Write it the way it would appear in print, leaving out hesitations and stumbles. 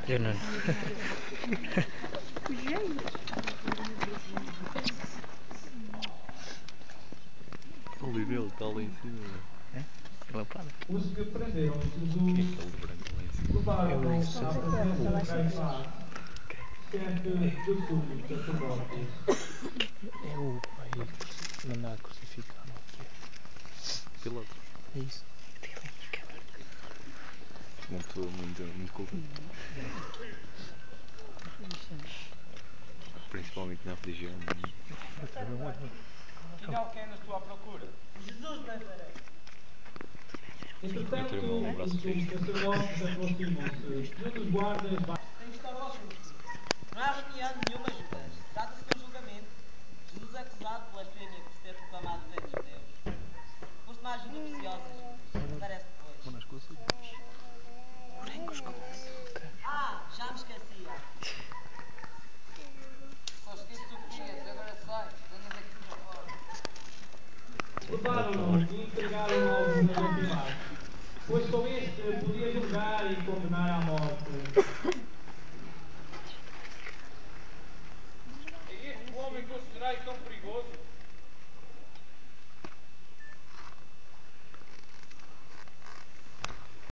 Eu não. O livro está lá em cima. É? Ele para. Os que prenderam Jesus Que é aquele branco lá em cima? levaram-no à presença de Caifás, chefe dos sumos sacerdotes. É o pai mandar crucificar. Piloto. É isso. Uma pessoa muito culta. Principalmente na religião. Afinal, quem andas tu à procura? Jesus de Nazaré. Entretanto, os sumos sacerdotes aproximam-se e um dos guardas vai... Tem que estar ao assunto. Não há reunião nenhuma, Judas. Trata-se de um julgamento. Jesus é acusado de blasfémia por se ter proclamado o reino dos judeus. Foste uma ajuda preciosa, Jesus. Esclarece depois. Uma nas coisas. Ah, já me esquecia. Só esqueço tu que tinhas, agora sai. Andas aqui para fora. Levaram-no e entregaram-no ao governador Pilatos, pois só este podia julgar e condenar a